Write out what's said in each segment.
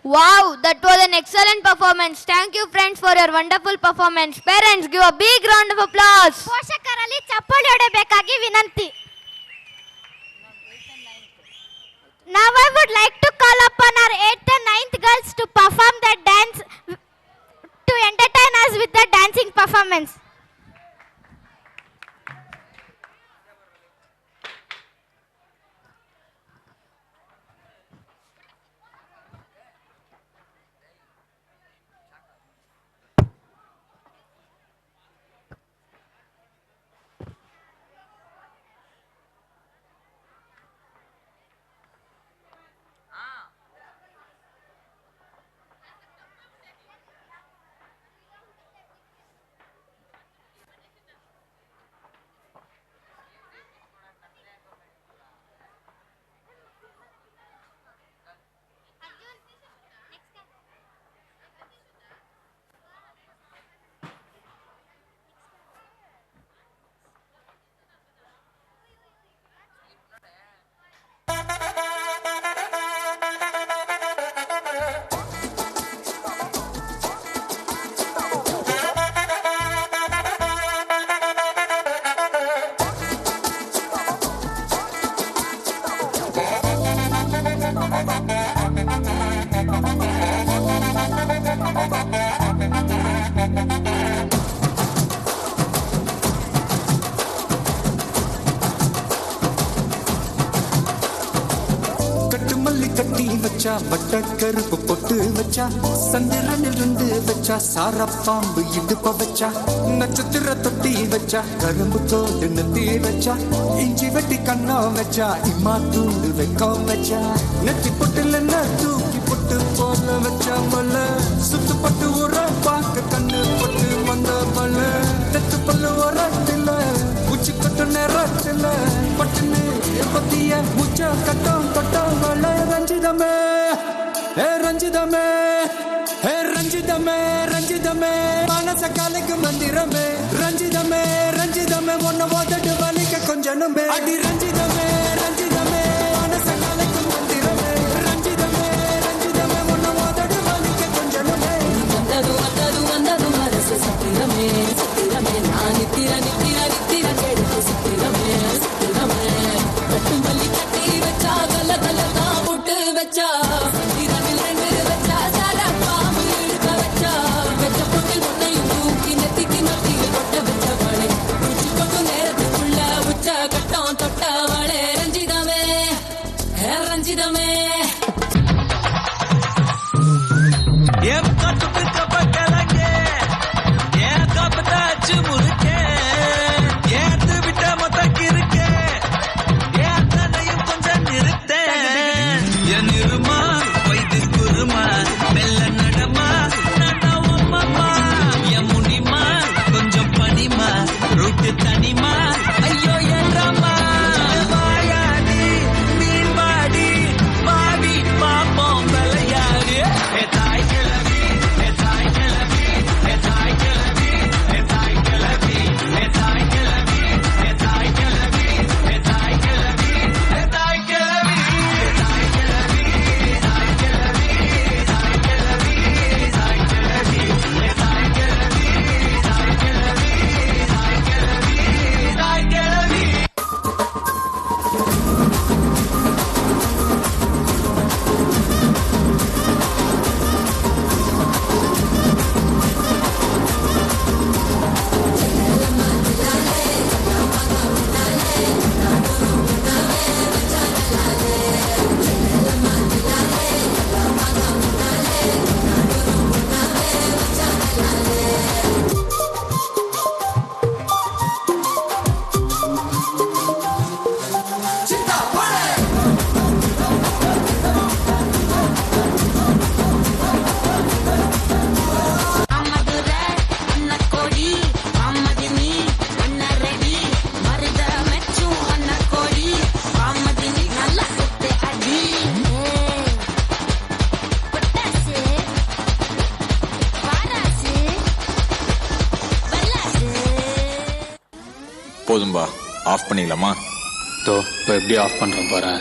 Wow, that was an excellent performance. Thank you friends for your wonderful performance. Parents, give a big round of applause. ಪೋಷಕರಲ್ಲಿ ಚಪ್ಪಾಳೆ ಹೊಡೆಯಬೇಕಾಗಿ ವಿನಂತಿ. Now I would like to call upon our 8th and 9th girls to perform their dance, to entertain us with their dancing performance. வட்ட கருப்பு பொட்டு வச்சா சந்திரனில் இருந்து வச்சா சார பாம்பு இடுப்ப வச்சா நட்சத்திர தொட்டி வச்சா கரும்பு தோடு நெத்தி வச்சா இஞ்சி வெட்டி கண்ணா வச்சா இம்மா தூண்டு வெக்கம் வச்சா நெத்தி பொட்டுல தூக்கி பொட்டு போல வச்சா மல சுத்து பட்டு உர பார்க்க கண்ணு பொட்டு வந்த மல நெத்து பல்லு உரத்தில உச்சி கட்டு நேரத்தில பட்டுன்னு பத்திய முச்ச கட்டம் கட்டம் வள ரஞ்சிதமே ரஞ்சிதமே ரஞ்சிதமே ரஞ்சிதமே மனச காலைக்கு மந்திரமே ரஞ்சிதமே ரஞ்சிதமே ஒன்ன ஓதட்டு வலிக்க கொஞ்சனுமே அடி ரஞ்சிதமே ரஞ்சிதமே மனச காலைக்கு மந்திரமே ரஞ்சிதமே ரஞ்சிதமே ஒன்ன ஓதட்டு வலிக்க கொஞ்சனுமே வந்தது வந்தது வந்தது மனசு சத்திரமே சத்திரமே நான் நித்திர நித்திர நித்திர கேடுத்து சத்திரமே சத்திரமே கட்டு மல்லி கட்டி வச்சா கல கல தான் புட்டு வச்சா போதும்பா, ஆஃப் பண்ணிடலாமா? தோ இப்போ எப்படி ஆஃப் பண்ணுறேன் பாரு.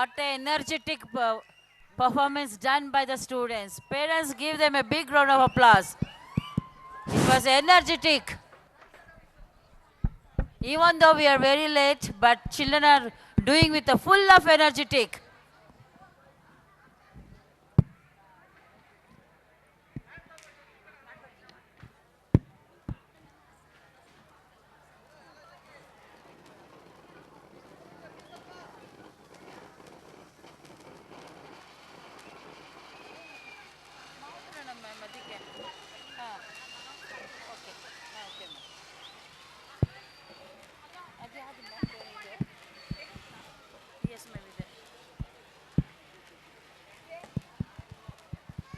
What an energetic performance done by the students. Parents, give them a big round of applause. It was energetic. Even though we are very late, but children are doing with a full of energetic. Yes, ma'am.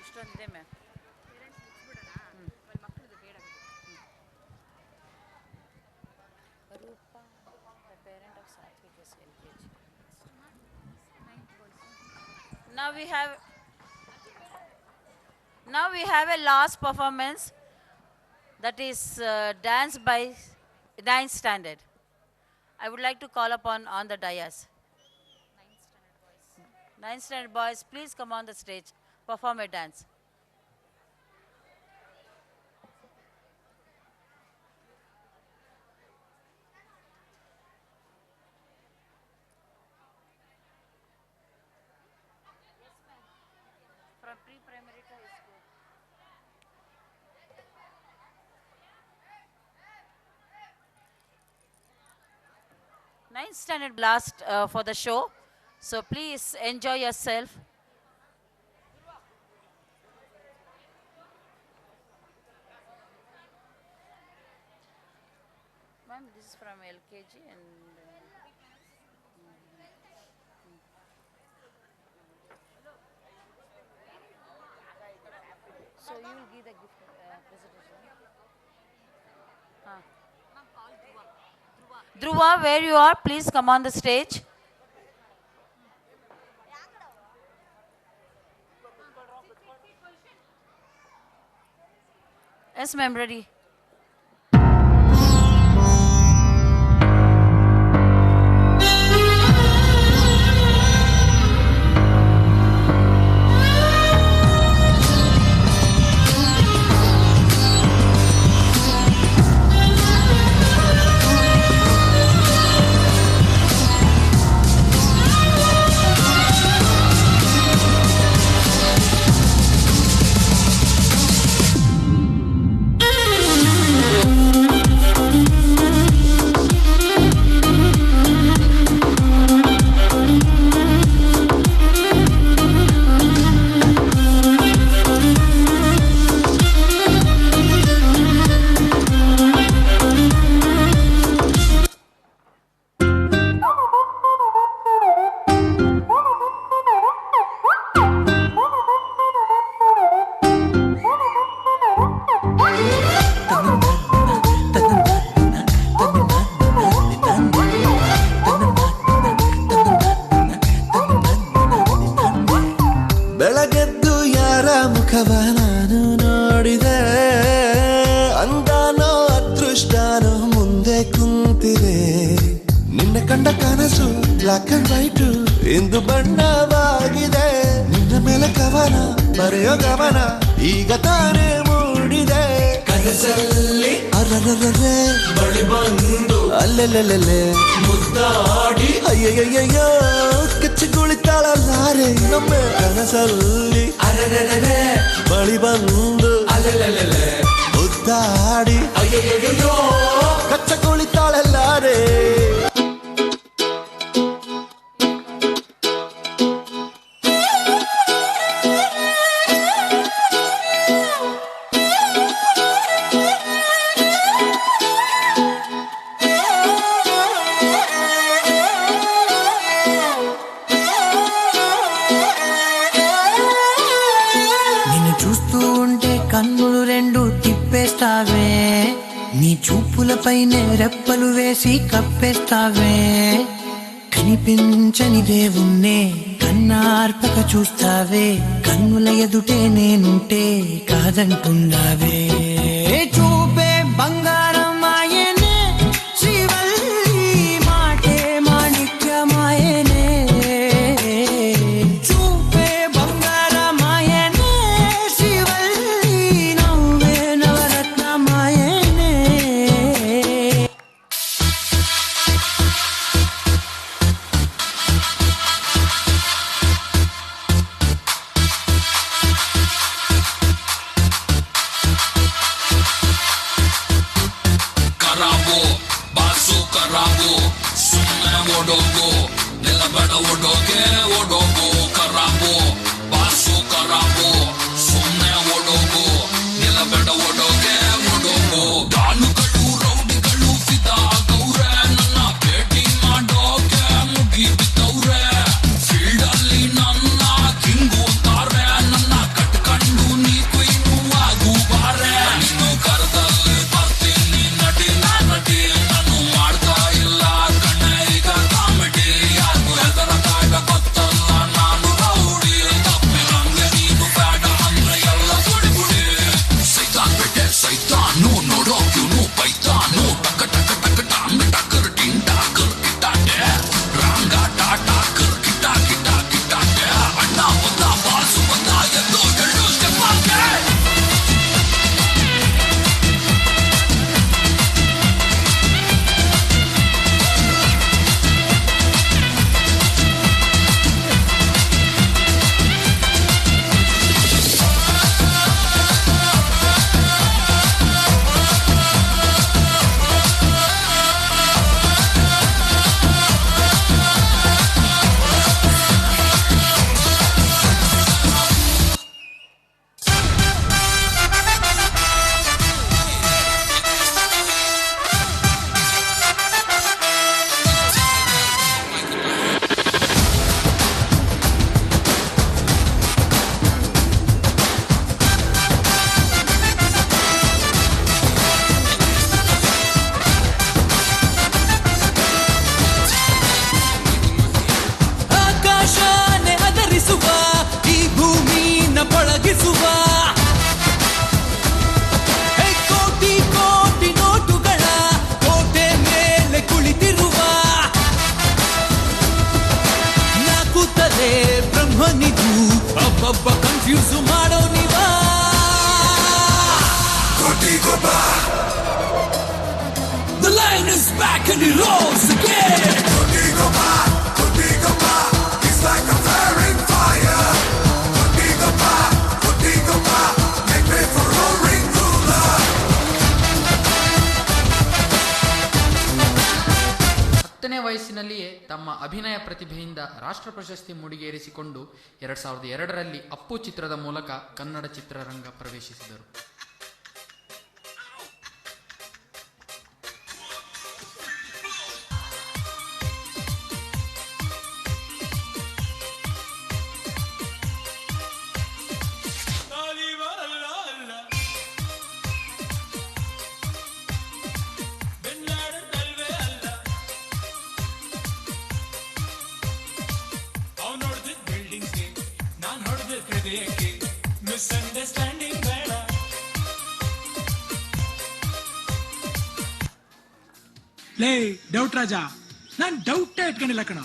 ಇಷ್ಟೊಂದಿದೆ ma'am. Rupa, the parent of Satvik is LKG. Now we have a last performance, that is dance by 9th standard. I would like to call upon on the dais. 9th standard boys, please come on the stage, perform a dance. From pre-primary to high school. Ninth standard last for the show, so please enjoy yourself. Ma'am, this is from LKG and so you will give the gift presentation. Dhruva, where you are, please come on the stage. Yes, ma'am, ready. ಬೆಳಗೆದ್ದು ಯಾರ ಮುಖವ ನಾನು ನೋಡಿದೆ, ಅಂದಾನೋ ಅದೃಷ್ಟನೋ ಮುಂದೆ ಕುಂತಿದೆ. ನಿನ್ನ ಕಂಡ ಕನಸು black and white ಇಂದು ಬಣ್ಣವಾಗಿದೆ. ನಿನ್ನ ಮೇಲೆ ಕವನ ಬರೆಯೋ ಗಮನ ಈಗ ತಾನೇ ಮೂಡಿದೆ. ಕನಸಲ್ಲಿ ಅರರರರೆ ಬಳಿ ಬಂದು ಅಲ್ಲೆಲ್ಲೆಲ್ಲೆ ಮುದ್ದಾಡಿ ಅಯ್ಯಯ್ಯಯ್ಯೋ ಕಚ್ಚಿ ಕುಳಿತಾಳಲ್ಲಾರೆ ನಮ್ಮೆ. ಕನಸಲ್ಲಿ ಅರರರರೆ ಬಳಿ ಬಂದು ಅಲ್ಲೆಲ್ಲೆಲ್ಲೆ ಮುದ್ದಾಡಿ ಅಯ್ಯಯ್ಯಯ್ಯೋ ಕಚ್ಚ ಕುಳಿತಾಳಲ್ಲಾರೆ. కన్నులు రెండు తిప్పేస్తావే, నీ చూపులపైనే రెప్పలు వేసి కప్పేస్తావే. కనిపించని దేవుణ్ణే కన్నార్పక చూస్తావే, కన్నుల ఎదుటే నేనుంటే కాదంటున్నావే. చూపే బంగారం ఆయనే, శ్రీవల్లి మాటే మాణిక్యమాయనే. ಓಡೋಗು ನಿಲ್ಲಬೇಡ ಓಡೋಗೆ ಓಡೋಗು ಕರಾಬು ಬಾಸು ಕರಾಬು ಸುಮ್ಮನೆ ಓಡೋಗು ನಿಲ್ಲಬೇಡ ಓಡೋಗೆ ಓಡೋಗು ಗಾನುಗಳು ರೌಡಿಗಳು ಫಿದಾ ಆಗವ್ರೆ ನನ್ನ ಭೇಟಿ ಮಾಡೋಕೆ ಮುಗಿ ಬಿದ್ದವ್ರೆ ಫೀಲ್ಡ್ ಅಲ್ಲಿ ನನ್ನ ಕಿಂಗು ಅಂತಾರೆ ನನ್ನ ಕಟ್ಕೊಂಡು ನೀ ಕುಯ್ನು ಆಗು ಬಾರೆ ನೀನು ಕರದಲ್ಲಿ ಬರ್ತೀನಿ ನಟಿ ನಟಿ ನಾನು ಮಾಡ್ತಾ ಇಲ್ಲ ಕಣ್ಣೆ ಈಗ ಕಾಮಿಡಿ ಯಾರು ಹೆದರ ಕಾಯ್ದ ಗೊತ್ತಲ್ಲ ನಾನು ರೌಡಿ ತಪ್ಪಿ ನಂಗೆ ನೀನು ಬೇಡ ಅಂದ್ರೆ ಎಲ್ಲ ಸುಡಿ ಬಿಡಿ ಸೈತಾನ್ ಬಿಟ್ಟೆ ಸೈತಾನು ನೋಡೋಕ್ಯೂನು ಪೈತಾನು ಟಕ ಟಕ ಟಕ ಟಾಂಗ್ ಟಕರ್ ಟಿಂಗ್ ಟಾಕರ್ ಕಿಟ್ಟಾಟೆ ರಾಂಗ ಟಾಟಾ ಕರ್ ಕಿಟ್ಟ ಕಿಟ್ಟ ಕಿಟ್ಟಾಟೆ ಅಣ್ಣ ಬಂದ ಬಾಸು ಬಂದ ಎಂದು ಎಳ್ಳು ಸ್ಟೆಪ್ ಹಾಕೆ ಆಕಾಶನೆ ಅದರಿಸುವ ಈ ಭೂಮಿನ ಪಳಗಿಸುವ ಕೋಟಿ ಕೋಟಿ ನೋಟುಗಳ ಕೋಟೆ ಮೇಲೆ ಕುಳಿತಿರುವ ನಾಕುತ್ತಲೇ ಬ್ರಹ್ಮನಿಗೂ ಅಬ್ಬಬ್ಬ ಕನ್ಫ್ಯೂಸ್ ಮಾಡೋ ನೀವ The lion is back and he roars again. ಹತ್ತನೇ ವಯಸ್ಸಿನಲ್ಲಿಯೇ ತಮ್ಮ ಅಭಿನಯ ಪ್ರತಿಭೆಯಿಂದ ರಾಷ್ಟ್ರ ಪ್ರಶಸ್ತಿ ಮುಡಿಗೇರಿಸಿಕೊಂಡು 2002ರಲ್ಲಿ ಅಪ್ಪು ಚಿತ್ರದ ಮೂಲಕ ಕನ್ನಡ ಚಿತ್ರರಂಗ ಪ್ರವೇಶಿಸಿದರು. ಲೇ ಡೌಟ್ ರಾಜ, ನಾನ್ ಡೌಟ್ ಇಟ್ಕೊಂಡಿಲ್ಲ ಕಣ.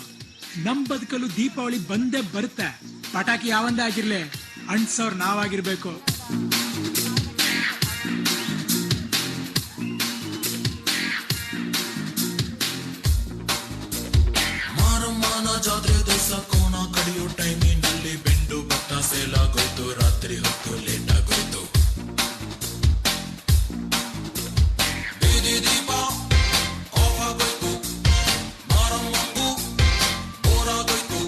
ನಮ್ ಬದುಕಲು ದೀಪಾವಳಿ ಬಂದೇ ಬರುತ್ತೆ. ಪಟಾಕಿ ಯಾವಂದೇ ಆಗಿರ್ಲಿ, ಅಣ್ಸೋರ್ ನಾವಾಗಿರ್ಬೇಕು. ಮಾರಮ್ಮನ ಜಾತ್ರೆ ದಿವಸ ಕೋಣ ಕಡಿಯೋ ಟೈಮಿನಲ್ಲಿ ಬೆಂಡು ಭತ್ತ ಸೇಲಾಗೋಯ್ತು, ರಾತ್ರಿ ಹೊತ್ತು ಲೇಟ್ ಆಗೋಯ್ತು. ಬೀದಿ ದೀಪ ಆಫ್ ಆಗೋಯ್ತು, ಮಾರಮ್ಮಂಗೂ ಬೋರ್ ಆಗೋಯ್ತು.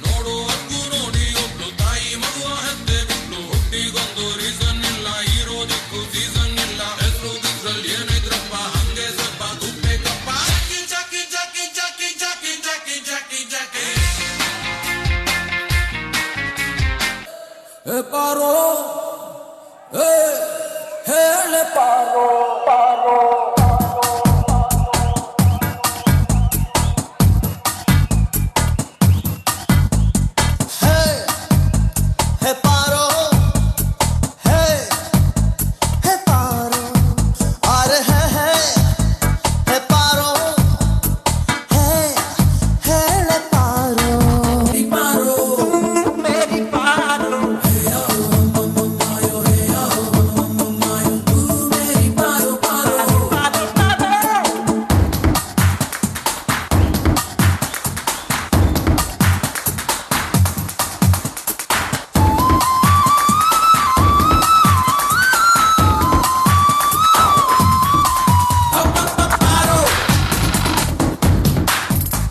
ನೋಡುವಕ್ಕೂ ನೋಡಿ ಒಬ್ಳು ತಾಯಿ ಮಗುವ ಹೆತ್ತೆ ಬಿಟ್ಲು. ಹುಟ್ಟಿಗೊಂದು ರೀಸನ್ ಇಲ್ಲ, ಇರೋದಕ್ಕೂ ಸೀಸನ್ ಇಲ್ಲ. ಹೆಸರು ಗಿಸ್ರಲ್ಲಿ ಏನಿದ್ರಪ್ಪ ಹಂಗೆ ಸ್ವಲ್ಪ ಗುಪ್ಪೆಗಪ್ಪ. ಜಾಕಿ ಜಾಕಿ ಜಾಕಿ ಜಾಕಿ ಜಾಕಿ ಜಾಕಿ ಜಾಕಿ ಜಾಕಿ. ಪಾರೋ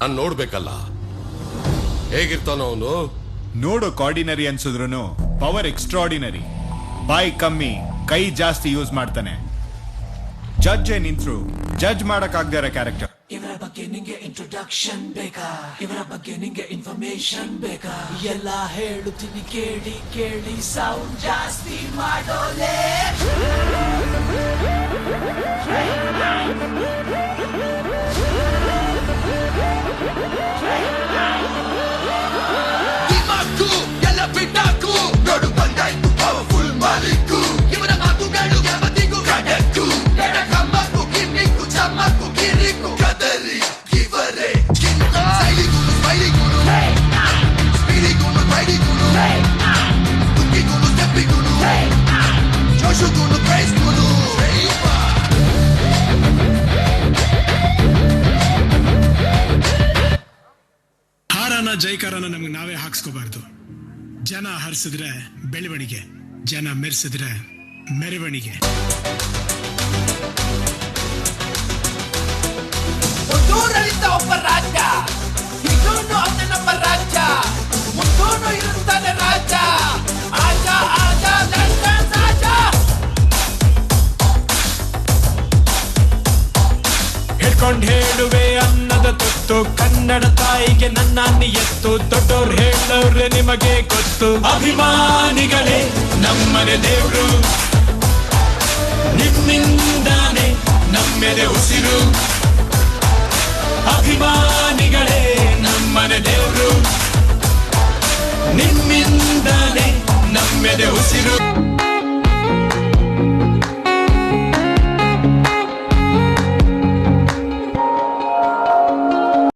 ನಾನ್ ನೋಡ್ಬೇಕಲ್ಲ ಹೇಗಿರ್ತಾನೋ ಅವನು. ನೋಡೋಕ್ ಆರ್ಡಿನರಿ ಅನ್ಸಿದ್ರು ಪವರ್ ಎಕ್ಸ್ಟ್ರಾರ್ಡಿನರಿ. ಬಾಯ್ ಕಮ್ಮಿ, ಕೈ ಜಾಸ್ತಿ ಯೂಸ್ ಮಾಡ್ತಾನೆ. ಜಡ್ಜ್ ನಿಂತ್ರು ಜಡ್ಜ್ ಮಾಡಕ್ ಆಗದೆ ಇರೋ ಕ್ಯಾರೆಕ್ಟರ್. ಇವರ ಬಗ್ಗೆ ನಿಂಗೆ ಇಂಟ್ರೊಡಕ್ಷನ್ ಬೇಕಾ? ಇವರ ಬಗ್ಗೆ ನಿಂಗೆ ಇನ್ಫಾರ್ಮೇಶನ್ ಬೇಕಾ? ಎಲ್ಲ ಹೇಳುತ್ತೀನಿ ಕೇಳಿ ಕೇಳಿ, ಸೌಂಡ್ ಜಾಸ್ತಿ ಮಾಡೋಲೆ. ದಿಮಾಕು ಎಲ್ಲ ಬಿಟ್ಟಾಕು, ನೋಡು ಬಂದಾಯ್ತು ಪವರ್ಫುಲ್ ಮಾಲಿಕು. ಇವರ ಮಾತುಗಳು ಯಾವತ್ತಿಗೂ ಕಡಕು, ಕಮ್ಮಕ್ಕು ಕಿಮ್ಮಿಕ್ಕು ಚಮ್ಮಕ್ಕು ಕಿರಿಕು. ಕದರಿ ಇವರೇ ಸೈಲಿಗೂನು ಸ್ಮೈಲಿಗೂನು, ಸ್ಪೀಡಿಗೂನು ಬೈಡಿಗೂನು, ಕುಕ್ಕಿಗೂನು ಸ್ಟೆಪ್ಪಿಗೂನು, ಜೋಶುಗೂನು ಪ್ರೈಸ್ಗೂನು. ಹಾರಾನ ಜೈಕಾರನ ನಮಗೆ ನಾವೇ ಹಾಕ್ಸ್ಕೋಬಾರ್ದು. ಜನ ಹರಿಸಿದ್ರೆ ಬೆಳವಣಿಗೆ, ಜನ ಮೆರೆಸಿದ್ರೆ ಮೆರವಣಿಗೆ. ಒಂದೂರಲ್ಲಿದ್ದ ಒಬ್ಬ ರಾಜ, ಇನ್ನೊಂದು ಅವನ ನಮ್ಮ ರಾಜ, ಮುಂದೂನು ಇರುತ್ತಾನೆ ರಾಜ. ಆಜ ಆಜ ಲಂಡನ್ ರಾಜ. ಹಿಡ್ಕೊಂಡ್ ಹೇಳುವೆ ಅನ್ನದ ತುತ್ತು, ಕನ್ನಡ ತಾಯಿಗೆ ನನ್ನ ನಿಯತ್ತು. ದೊಡ್ಡೋರ್ ಹೇಳೋರೆ ನಿಮಗೆ ಗೊತ್ತು, ಅಭಿಮಾನಿಗಳೇ ನಮ್ಮನೆ ದೇವ್ರು. ನಿಮ್ಮಿಂದಾನೆ ನಮ್ಮೆದೆ ಉಸಿರು.